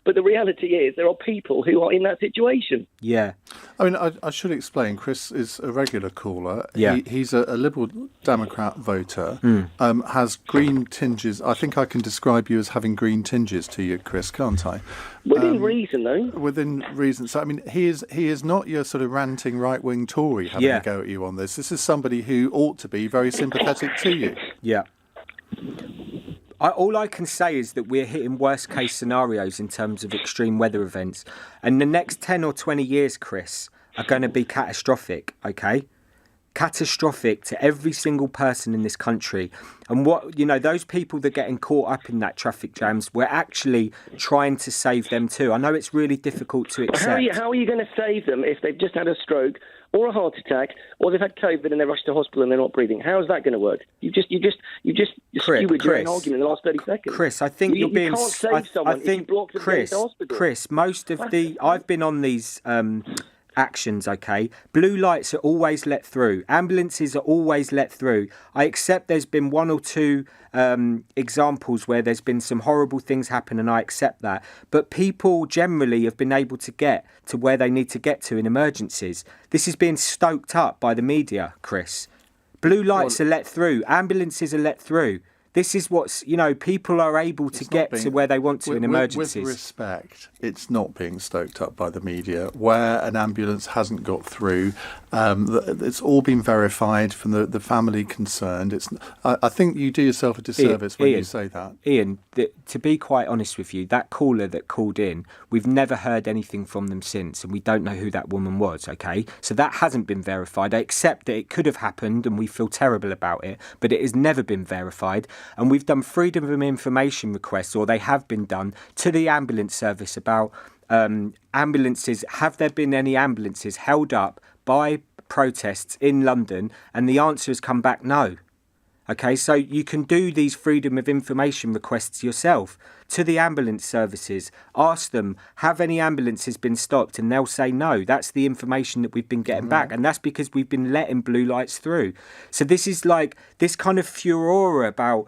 But the reality is there are people who are in that situation. Yeah. I mean, I should explain, Chris is a regular caller. Yeah. He's a Liberal Democrat voter, has green tinges. I think I can describe you as having green tinges to you, Chris, can't I? Within reason, though. Within reason. So, I mean, he is not your sort of ranting right-wing Tory having a go at you on this. This is somebody who ought to be very sympathetic to you. Yeah. All I can say is that we're hitting worst-case scenarios in terms of extreme weather events. And the next 10 or 20 years, Chris, are going to be catastrophic, okay? Catastrophic to every single person in this country. And those people that are getting caught up in that traffic jams, we're actually trying to save them too. I know it's really difficult to accept. How are you going to save them if they've just had a stroke or a heart attack, or they've had COVID and they're rushed to hospital and they're not breathing? How is that going to work? You just skewered your own argument in the last 30 seconds. Chris, I think you're being. You can't save someone if you block them going to hospital. Chris, I've been on these actions, okay? Blue lights are always let through. Ambulances are always let through. I accept there's been one or two examples where there's been some horrible things happen, and I accept that. But people generally have been able to get to where they need to get to in emergencies. This is being stoked up by the media, Chris. Blue lights are let through. Ambulances are let through. This is what's, people are able to get to where they want to in emergencies. With respect, it's not being stoked up by the media. Where an ambulance hasn't got through, it's all been verified from the family concerned. I think you do yourself a disservice when you say that. Iain, to be quite honest with you, that caller that called in, we've never heard anything from them since, and we don't know who that woman was, okay? So that hasn't been verified. I accept that it could have happened, and we feel terrible about it, but it has never been verified. And we've done freedom of information requests, or they have been done, to the ambulance service about ambulances. Have there been any ambulances held up by protests in London? And the answer has come back no. Okay, so you can do these freedom of information requests yourself to the ambulance services. Ask them, have any ambulances been stopped? And they'll say no. That's the information that we've been getting back. And that's because we've been letting blue lights through. So this is like this kind of furore about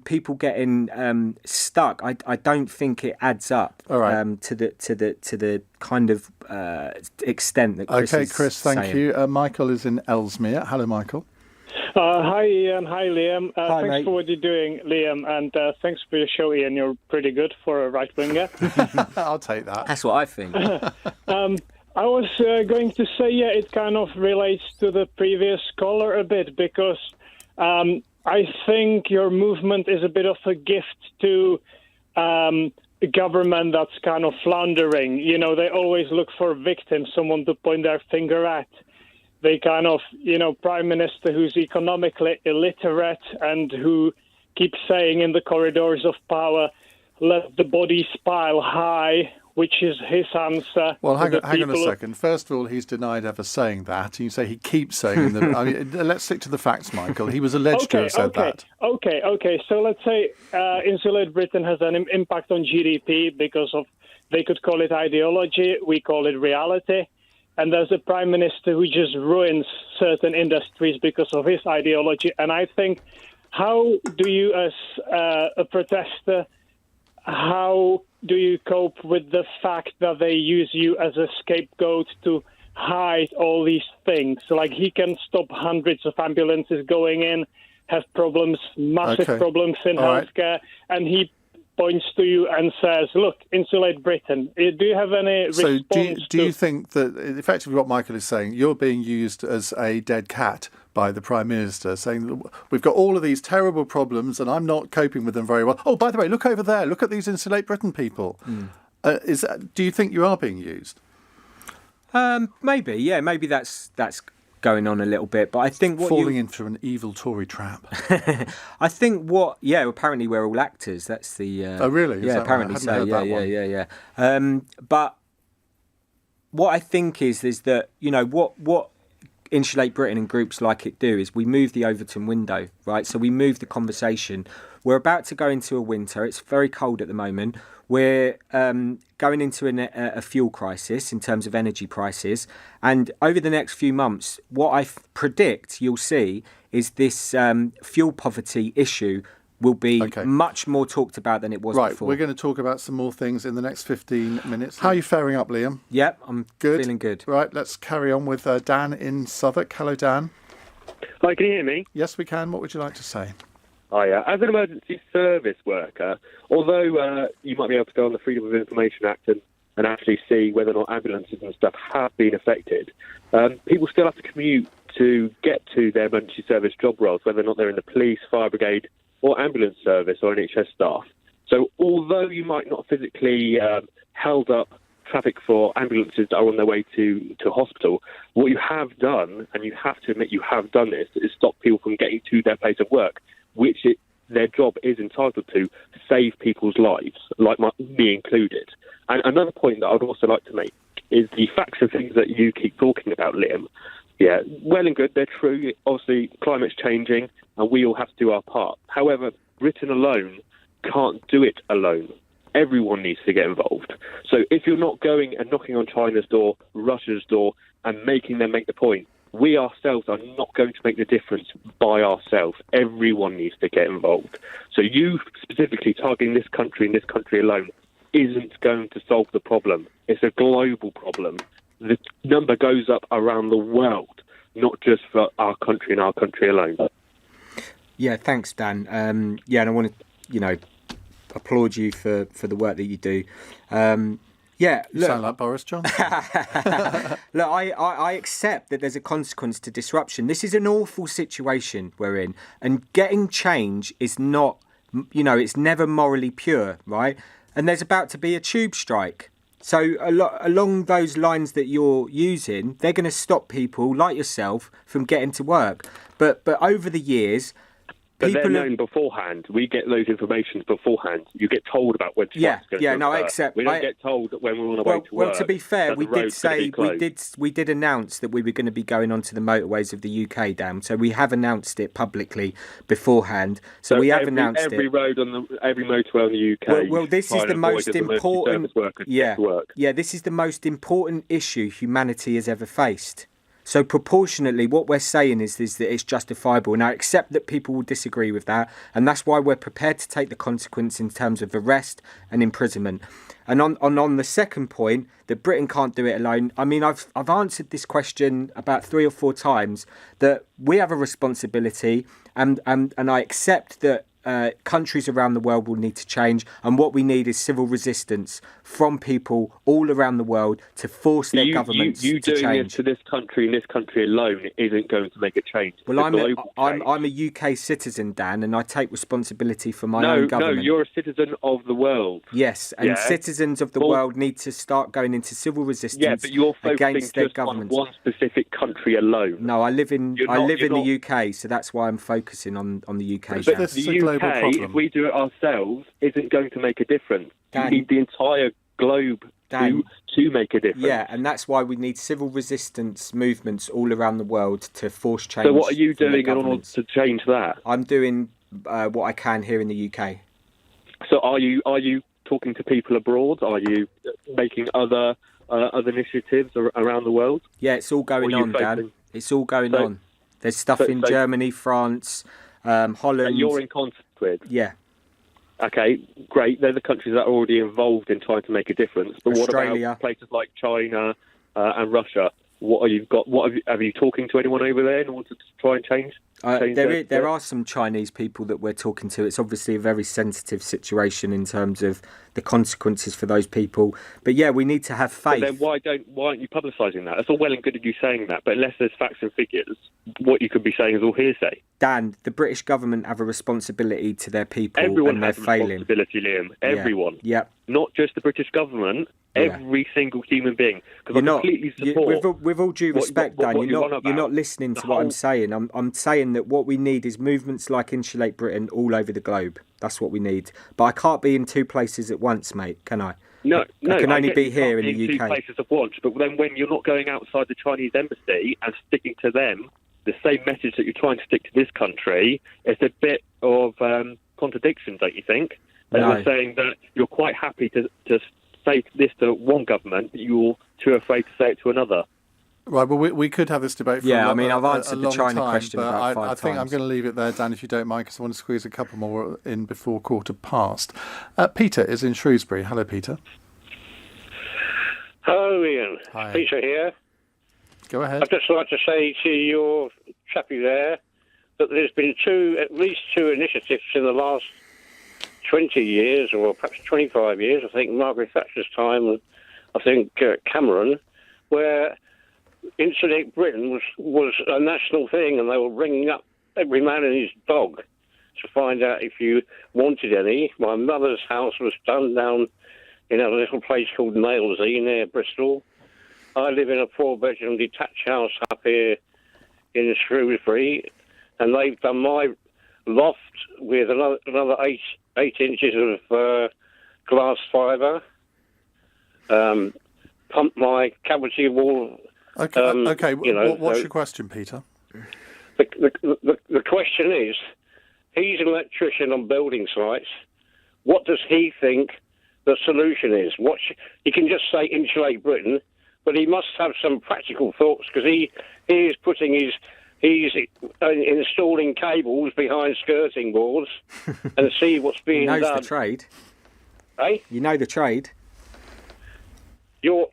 people getting stuck. I don't think it adds up to the kind of extent that Chris is Chris, thank saying. you. Michael is in Ellesmere. Hello, Michael. Hi, Iain. Hi, Liam. Hi, thanks mate. for what you're doing, Liam, and thanks for your show, Iain. You're pretty good for a right-winger. I'll take that. That's what I think. I was going to say, it kind of relates to the previous caller a bit, because I think your movement is a bit of a gift to a government that's kind of floundering. They always look for victims, someone to point their finger at. They kind of, Prime Minister who's economically illiterate and who keeps saying in the corridors of power, let the bodies pile high, which is his answer. Well, hang on a second. First of all, he's denied ever saying that. And you say he keeps saying that. Let's stick to the facts, Michael. He was alleged to have said that. Okay. So let's say Insulate Britain has an impact on GDP because of, they could call it ideology, we call it reality. And there's a prime minister who just ruins certain industries because of his ideology. And I think, how do you, as a protester, how do you cope with the fact that they use you as a scapegoat to hide all these things? Like, he can stop hundreds of ambulances going in, have problems, massive problems in healthcare, and he points to you and says, look, Insulate Britain. Do you have any response? So do you think that, effectively what Michael is saying, you're being used as a dead cat by the Prime Minister, saying, we've got all of these terrible problems and I'm not coping with them very well. Oh, by the way, look over there. Look at these Insulate Britain people. Do you think you are being used? Maybe, maybe that's going on a little bit, but I think falling into an evil Tory trap. I think apparently we're all actors. That's the oh really? Is yeah, that apparently right? so. Yeah. But what I think is that what Insulate Britain and groups like it do is we move the Overton window, right? So we move the conversation. We're about to go into a winter. It's very cold at the moment. We're going into a fuel crisis in terms of energy prices. And over the next few months, what I predict you'll see is this fuel poverty issue will be much more talked about than it was before. We're going to talk about some more things in the next 15 minutes. How are you faring up, Liam? Yep, I'm feeling good. Right, let's carry on with Dan in Southwark. Hello, Dan. Hi, can you hear me? Yes, we can. What would you like to say? Hi, as an emergency service worker, although you might be able to go on the Freedom of Information Act and actually see whether or not ambulances and stuff have been affected, people still have to commute to get to their emergency service job roles, whether or not they're in the police, fire brigade, or ambulance service or NHS staff. So although you might not physically held up traffic for ambulances that are on their way to hospital, what you have done, and you have to admit you have done this, is stop people from getting to their place of work, which their job is entitled to save people's lives, like me included. And another point that I'd also like to make is the facts and things that you keep talking about, Liam. Yeah, well and good, they're true. Obviously, climate's changing, and we all have to do our part. However, Britain alone can't do it alone. Everyone needs to get involved. So if you're not going and knocking on China's door, Russia's door, and making them make the point, we ourselves are not going to make the difference by ourselves. Everyone needs to get involved. So you specifically targeting this country and this country alone isn't going to solve the problem. It's a global problem. The number goes up around the world, not just for our country and our country alone. Yeah, thanks, Dan. And I want to, applaud you for the work that you do. You sound like Boris Johnson. Look, I accept that there's a consequence to disruption. This is an awful situation we're in, and getting change is not, it's never morally pure, right? And there's about to be a tube strike. So along those lines that you're using, they're going to stop people like yourself from getting to work. But over the years, but they're known beforehand. We get those information beforehand. You get told about when strikes going to occur. I accept. We don't get told when we're on our way to work. Well, to be fair, we did say we did announce that we were going to be going onto the motorways of the UK, Dan. So we have announced it publicly beforehand. So we have announced every road on every motorway in the UK. Well, this is the most important. This is the most important issue humanity has ever faced. So proportionately, what we're saying is that it's justifiable. And I accept that people will disagree with that. And that's why we're prepared to take the consequence in terms of arrest and imprisonment. And on the second point, that Britain can't do it alone, I mean, I've answered this question about 3 or 4 times, that we have a responsibility, and I accept that countries around the world will need to change, and what we need is civil resistance from people all around the world to force their governments to change. You doing this to this country and this country alone isn't going to make a change. Well, I'm a UK citizen, Dan, and I take responsibility for my own government. No, you're a citizen of the world. Yes, and citizens of the world need to start going into civil resistance but you're against their just governments. On one specific country alone. No, I live in the UK, so that's why I'm focusing on the UK. But the UK, if we do it ourselves, isn't going to make a difference. You need the entire globe to make a difference. Yeah, and that's why we need civil resistance movements all around the world to force change. So what are you doing in order to change that? I'm doing what I can here in the UK. So are you talking to people abroad? Are you making other initiatives around the world? Yeah, it's all going on, Dan. It's all going on. There's stuff in Germany, France, Holland. And you're in contact with? Yeah. Okay, great. They're the countries that are already involved in trying to make a difference. But Australia. What about places like China and Russia? What have you talking to anyone over there in order to try and change? There are some Chinese people that we're talking to. It's obviously a very sensitive situation in terms of the consequences for those people. But yeah, we need to have faith. But then why aren't you publicising that? It's all well and good of you saying that, but unless there's facts and figures, what you could be saying is all hearsay. Dan, the British government have a responsibility to their people. Everyone and they're has a failing. Responsibility, Liam. Everyone. Yeah. Not just the British government. Every single human being. Because I completely support. With all due respect, Dan, you're not listening to what I'm saying. I'm saying that what we need is movements like Insulate Britain all over the globe. That's what we need. But I can't be in 2 places at once, mate, can I? No, I can I only get be you here can't in be the two UK. places of want, but then when you're not going outside the Chinese embassy and sticking to them the same message that you're trying to stick to this country, it's a bit of contradiction, don't you think? And No. you're saying that you're quite happy to say this to one government, but you're too afraid to say it to another. Right, well, we could have this debate for Yeah, a, I mean, a- I've a answered the long China time, question but about 5 I think I'm times. going to leave it there, Dan, if you don't mind, because I want to squeeze a couple more in before past. Peter is in Shrewsbury. Hello, Peter. Hello, Ian. Hi. Peter here. Go ahead. I'd just like to say to your chappie there that there's been at least two initiatives in the last 20 years, or perhaps 25 years, I think Margaret Thatcher's time, and I think Cameron, where Insulate Britain was a national thing, and they were ringing up every man and his dog to find out if you wanted any. My mother's house was done down in a little place called Nailsea near Bristol. I live in a 4-bedroom detached house up here in Shrewsbury, and they've done my loft with another 8 inches of glass fibre. Pumped my cavity wall. Okay. What's so your question, Peter? The question is, he's an electrician on building sites. What does he think the solution is? He can just say insulate Britain, but he must have some practical thoughts, because he's installing cables behind skirting boards and see what's being He knows done. the trade. Eh? You know the trade. You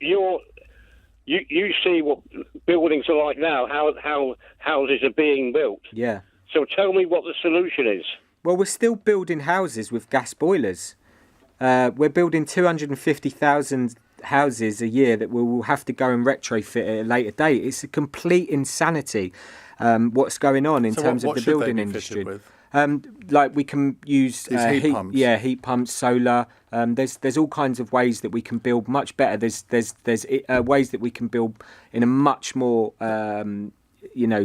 see what buildings are like now, how houses are being built. Yeah. So tell me what the solution is. Well, we're still building houses with gas boilers. We're building 250,000 houses a year that we will have to go and retrofit at a later date. It's a complete insanity what's going on in terms of the should they building be industry. fitted with? Like we can use These heat pumps? Yeah, heat pumps, solar. There's all kinds of ways that we can build much better. There's ways that we can build in a much more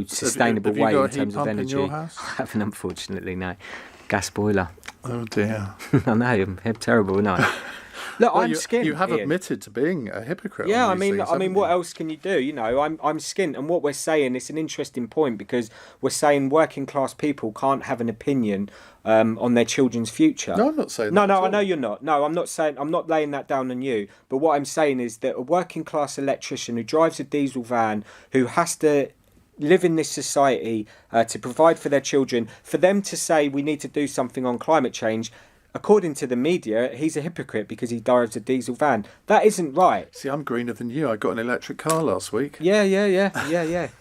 sustainable have you way got a in terms heat of pump in energy. your house? I haven't, unfortunately, no. Gas boiler. Oh dear. I know, I'm terrible, aren't I? Look, Well, I'm skint. You have Ian. admitted to being a hypocrite. Yeah, on these things, haven't what you? else can you do? You know, I'm skint, and what we're saying, it's an interesting point, because we're saying working class people can't have an opinion on their children's future. No, I'm not saying No, that. no, at I all. know you're not. No, I'm not laying that down on you. But what I'm saying is that a working class electrician who drives a diesel van, who has to live in this society to provide for their children, for them to say we need to do something on climate change, according to the media, he's a hypocrite because he drives a diesel van. That isn't right. See, I'm greener than you. I got an electric car last week. Yeah.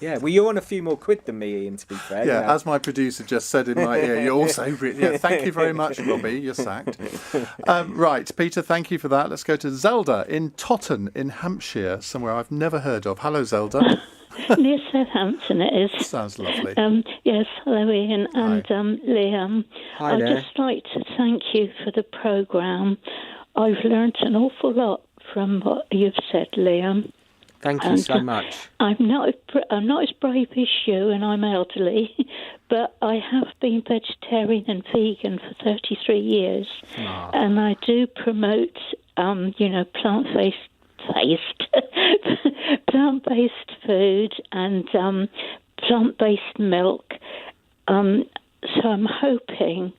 Well, you're on a few more quid than me, Ian, to be fair. Yeah, you know. as my producer just said in my ear, you're also... Yeah, thank you very much, Robbie. You're sacked. Right, Peter, thank you for that. Let's go to Zelda in Totton in Hampshire, somewhere I've never heard of. Hello, Zelda. Near Southampton it is. Sounds lovely. Yes, hello Ian and Liam. Hi I'd there. just like to thank you for the programme. I've learnt an awful lot from what you've said, Liam. Thank you And, so much. I'm not as brave as you, and I'm elderly, but I have been vegetarian and vegan for 33 years, and I do promote, plant-based food and plant-based milk. So I'm hoping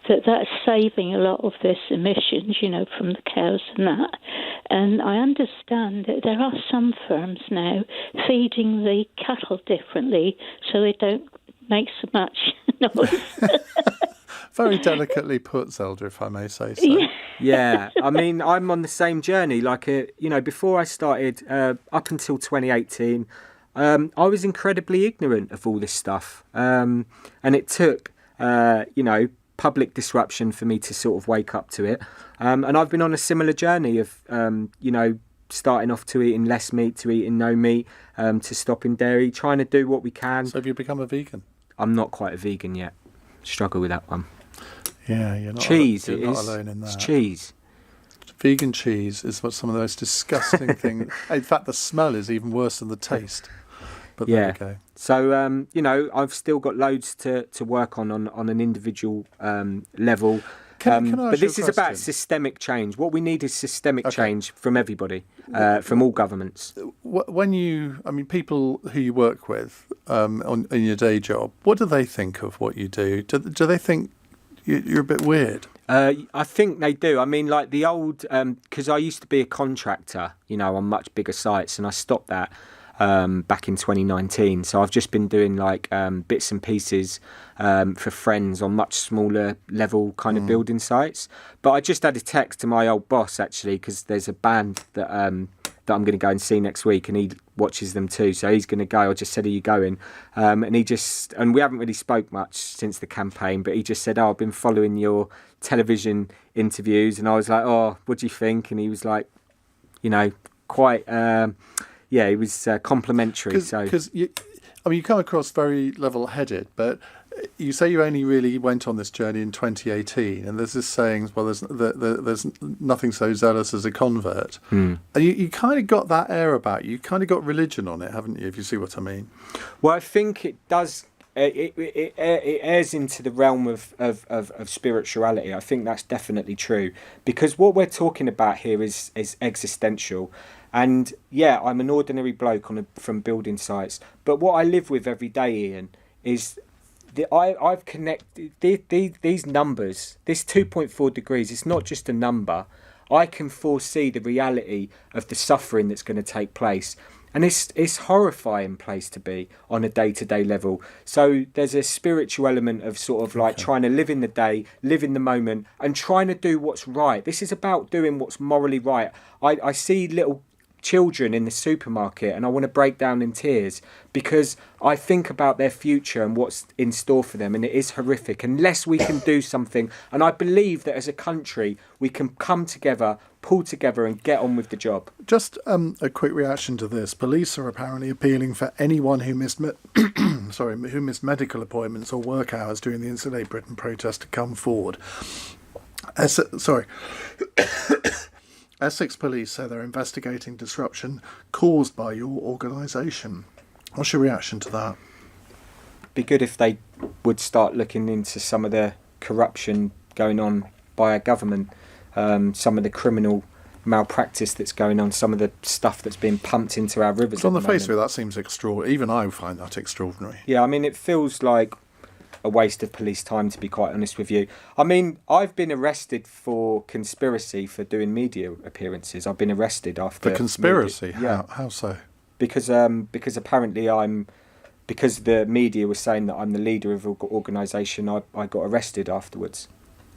that that's saving a lot of this emissions, from the cows and that. And I understand that there are some firms now feeding the cattle differently so they don't make so much noise. Very delicately put, Zelda, if I may say so. Yeah, I mean, I'm on the same journey. Before I started, up until 2018, I was incredibly ignorant of all this stuff. And it took, public disruption for me to sort of wake up to it. And I've been on a similar journey of, starting off to eating less meat, to eating no meat, to stopping dairy, trying to do what we can. So have you become a vegan? I'm not quite a vegan yet. Struggle with that one. Yeah, you're not, Cheese, you're it not is. alone in that. It's cheese. Vegan cheese is some of the most disgusting things. In fact, the smell is even worse than the taste. But there you go. So, I've still got loads to work on an individual level. Can I ask but this you a is about question? systemic change. What we need is systemic change from everybody, from all governments. When people who you work with in your day job, what do they think of what you do? Do they think you're a bit weird? I think they do. I mean, like the old, because I used to be a contractor, on much bigger sites, and I stopped that back in 2019. So I've just been doing like bits and pieces for friends on much smaller level kind of building sites. But I just had a text to my old boss actually, because there's a band that I'm going to go and see next week, and he watches them too. So he's going to go. I just said, "Are you going?" And we haven't really spoke much since the campaign, but he just said, "Oh, I've been following your television interviews," and I was like, "Oh, what do you think?" And he was like, quite. He was complimentary. Because you come across very level-headed, but you say you only really went on this journey in 2018, and there's this saying, well, there's nothing so zealous as a convert. And you kind of got that air about you. You kind of got religion on it, haven't you, if you see what I mean? Well, I think it does. It airs into the realm of spirituality. I think that's definitely true, because what we're talking about here is existential. And yeah, I'm an ordinary bloke from building sites, but what I live with every day, Ian, is I've connected these numbers. This 2.4 degrees, it's not just a number. I can foresee the reality of the suffering that's going to take place. And it's horrifying place to be on a day-to-day level. So there's a spiritual element of sort of like trying to live in the day, live in the moment, and trying to do what's right. This is about doing what's morally right. I see little children in the supermarket and I want to break down in tears, because I think about their future and what's in store for them, and it is horrific unless we can do something. And I believe that as a country we can come together, pull together and get on with the job. Just a quick reaction to this. Police are apparently appealing for anyone who missed medical appointments or work hours during the Insulate Britain protest to come forward. Essex Police say they're investigating disruption caused by your organisation. What's your reaction to that? Be good if they would start looking into some of the corruption going on by our government, some of the criminal malpractice that's going on, some of the stuff that's being pumped into our rivers. But on the face of it, that seems extraordinary. Even I find that extraordinary. Yeah, I mean, it feels like a waste of police time, to be quite honest with you. I mean, I've been arrested for conspiracy for doing media appearances. I've been arrested after... For conspiracy? Yeah. How so? Because apparently because the media was saying that I'm the leader of an organisation, I got arrested afterwards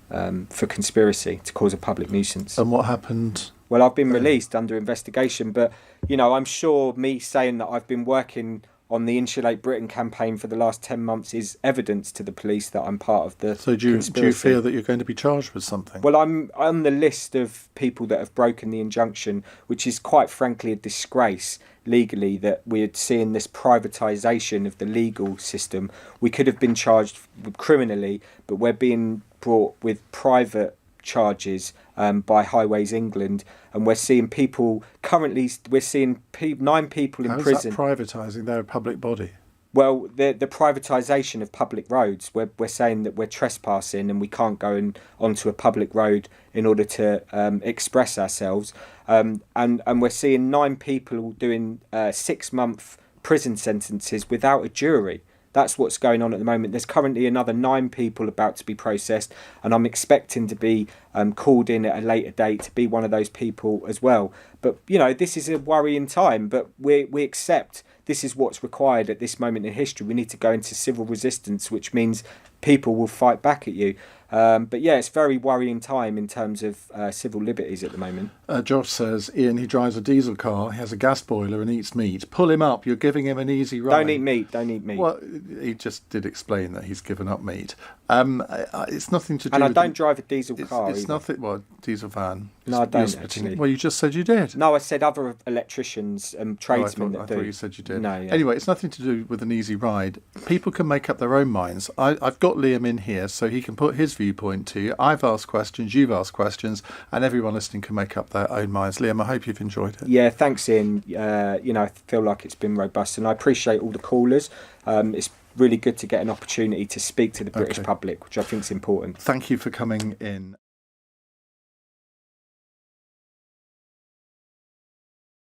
for conspiracy to cause a public nuisance. And what happened? Well, I've been released under investigation, but, I'm sure me saying that I've been working on the Insulate Britain campaign for the last 10 months is evidence to the police that I'm part of the conspiracy. So do you fear that you're going to be charged with something? Well, I'm on the list of people that have broken the injunction, which is quite frankly a disgrace legally, that we're seeing this privatisation of the legal system. We could have been charged criminally, but we're being brought with private charges by Highways England, and we're seeing people currently. We're seeing 9 people in prison. How is that privatising? They're a public body. Well, the privatisation of public roads. We're saying that we're trespassing and we can't go onto a public road in order to express ourselves. And we're seeing 9 people doing 6-month prison sentences without a jury. That's what's going on at the moment. There's currently another 9 people about to be processed, and I'm expecting to be called in at a later date to be one of those people as well. But, this is a worrying time, but we accept this is what's required at this moment in history. We need to go into civil resistance, which means people will fight back at you. But yeah, it's a very worrying time in terms of civil liberties at the moment. Josh says, Ian, he drives a diesel car, he has a gas boiler and eats meat. Pull him up, you're giving him an easy ride. Don't eat meat. Well, he just did explain that he's given up meat. It's nothing to do with... And I don't drive a diesel car It's either. nothing... Well, diesel van. No, I don't actually. Well, you just said you did. No, I said other electricians and tradesmen that do. I thought you said you did. No, yeah. Anyway, it's nothing to do with an easy ride. People can make up their own minds. I've got Liam in here so he can put his viewpoint to you. I've asked questions, you've asked questions, and everyone listening can make up their own minds. Liam, I hope you've enjoyed it. Yeah, thanks, Ian. I feel like it's been robust, and I appreciate all the callers. It's really good to get an opportunity to speak to the British public, which I think is important. Thank you for coming in.